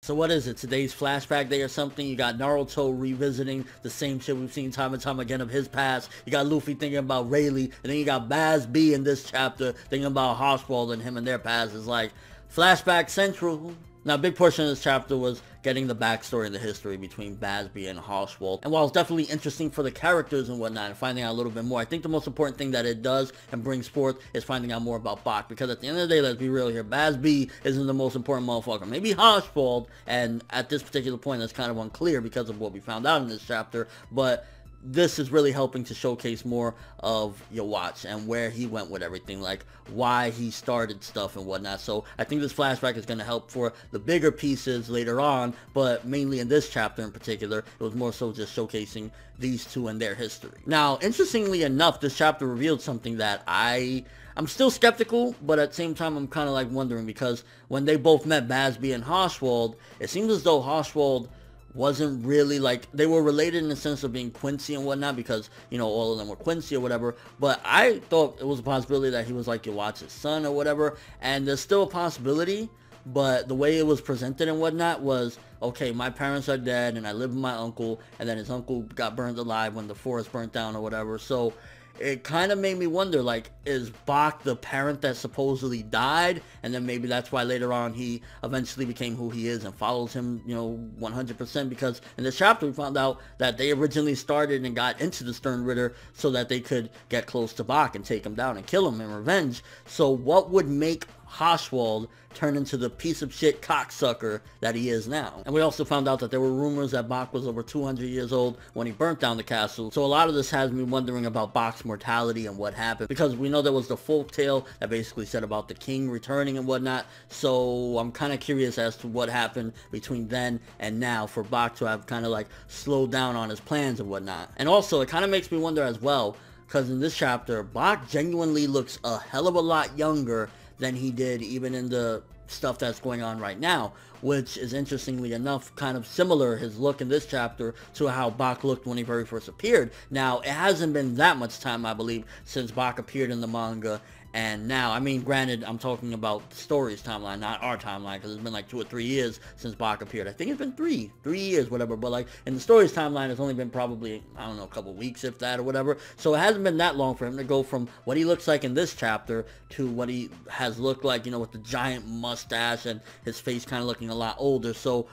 So what is it? Today's flashback day or something? You got Naruto revisiting the same shit we've seen time and time again of his past. You got Luffy thinking about Rayleigh, and then you got Bazz B in this chapter thinking about Haschwalds and him and their past. It's like flashback central. Now, a big portion of this chapter was getting the backstory and the history between Bazz B and Haschwalds. And while it's definitely interesting for the characters and whatnot and finding out a little bit more, I think the most important thing that it does and brings forth is finding out more about Bach. Because at the end of the day, let's be real here, Bazz B isn't the most important motherfucker. Maybe Haschwalds, and at this particular point, that's kind of unclear because of what we found out in this chapter. But this is really helping to showcase more of Yhwach and where he went with everything, like why he started stuff and whatnot. So I think this flashback is going to help for the bigger pieces later on, but mainly in this chapter in particular, it was more so just showcasing these two and their history. Now, interestingly enough, this chapter revealed something that I'm still skeptical, but at the same time, I'm kind of like wondering, because when they both met Bazz B and Haschwalds, it seems as though Haschwalds wasn't really like, they were related in the sense of being Quincy and whatnot, because, you know, all of them were Quincy or whatever, but I thought it was a possibility that he was like Yhwach's son or whatever, and there's still a possibility, but the way it was presented and whatnot was, okay, my parents are dead, and I live with my uncle, and then his uncle got burned alive when the forest burnt down or whatever, so it kind of made me wonder, like, is Bach the parent that supposedly died? And then maybe that's why later on he eventually became who he is and follows him, you know, 100%. Because in this chapter we found out that they originally started and got into the Stern Ritter so that they could get close to Bach and take him down and kill him in revenge. So what would make Haschwalds turn into the piece of shit cocksucker that he is now? And we also found out that there were rumors that Bach was over 200 years old when he burnt down the castle. So a lot of this has me wondering about Bach's mortality and what happened, because we know there was the folk tale that basically said about the king returning and whatnot. So I'm kind of curious as to what happened between then and now for Bach to have kind of like slowed down on his plans and whatnot. And also it kind of makes me wonder as well, because in this chapter Bach genuinely looks a hell of a lot younger than he did even in the stuff that's going on right now, which is interestingly enough kind of similar, his look in this chapter, to how Bach looked when he very first appeared. Now, it hasn't been that much time, I believe, since Bach appeared in the manga, and now, I mean, granted, I'm talking about the story's timeline, not our timeline, because it's been like 2 or 3 years since Bach appeared. I think it's been three years, whatever, but like, in the story's timeline, it's only been probably, I don't know, a couple weeks, if that, or whatever. So it hasn't been that long for him to go from what he looks like in this chapter to what he has looked like, you know, with the giant mustache and his face kind of looking a lot older. So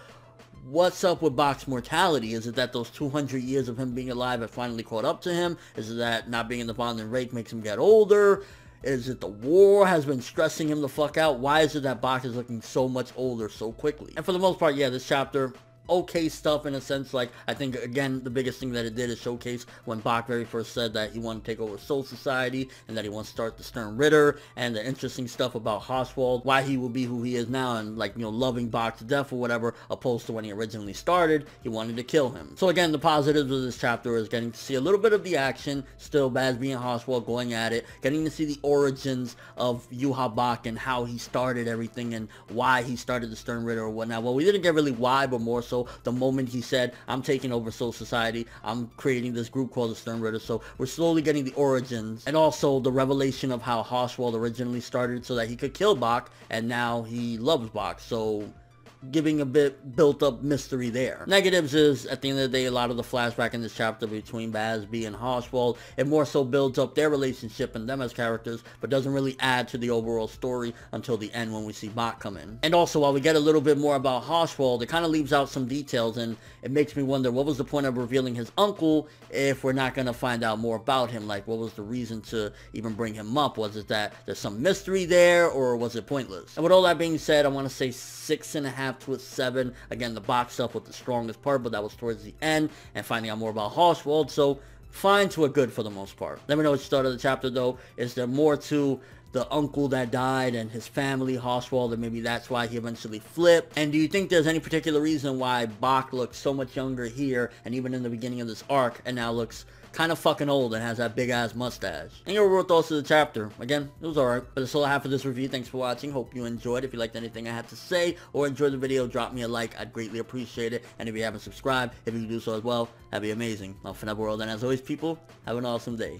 what's up with Bach's mortality? Is it that those 200 years of him being alive have finally caught up to him? Is it that not being in the Bond and Rake makes him get older? Is it the war has been stressing him the fuck out? Why is it that Bach is looking so much older so quickly? And for the most part, yeah, this chapter, okay stuff in a sense. Like, I think, again, the biggest thing that it did is showcase when Bach very first said that he wanted to take over Soul Society and that he wants to start the Stern Ritter, and the interesting stuff about Haschwalds, why he will be who he is now, and, like, you know, loving Bach to death or whatever, opposed to when he originally started, he wanted to kill him. So again, the positives of this chapter is getting to see a little bit of the action, still Bazz B and Haschwalds going at it, getting to see the origins of Yhwach and how he started everything and why he started the Stern Ritter or whatnot. Well, we didn't get really why, but more so the moment he said, I'm taking over Soul Society, I'm creating this group called the Stern Ritter. So we're slowly getting the origins, and also the revelation of how Haschwalds originally started so that he could kill Bach, and now he loves Bach. So giving a bit built up mystery there. Negatives is, at the end of the day, a lot of the flashback in this chapter between Bazz B and Haschwalds, it more so builds up their relationship and them as characters, but doesn't really add to the overall story until the end when we see Bach come in. And also, while we get a little bit more about Haschwalds, it kind of leaves out some details, and it makes me wonder, what was the point of revealing his uncle if we're not going to find out more about him? Like, what was the reason to even bring him up? Was it that there's some mystery there, or was it pointless? And with all that being said, I want to say 6.5 to a 7. Again, the box stuff was the strongest part, but that was towards the end, and finding out more about Haschwalds, so fine to a good for the most part. Let me know what you thought of the chapter, though. Is there more to the uncle that died and his family, Haschwalds, and maybe that's why he eventually flipped? And do you think there's any particular reason why Bach looks so much younger here, and even in the beginning of this arc, and now looks kind of fucking old and has that big ass mustache? And your overall thoughts of the chapter? Again, it was alright, but that's all I have for this review. Thanks for watching. Hope you enjoyed. If you liked anything I had to say or enjoyed the video, drop me a like. I'd greatly appreciate it. And if you haven't subscribed, if you can do so as well, that'd be amazing. I'm ForneverWorld, and as always, people, have an awesome day.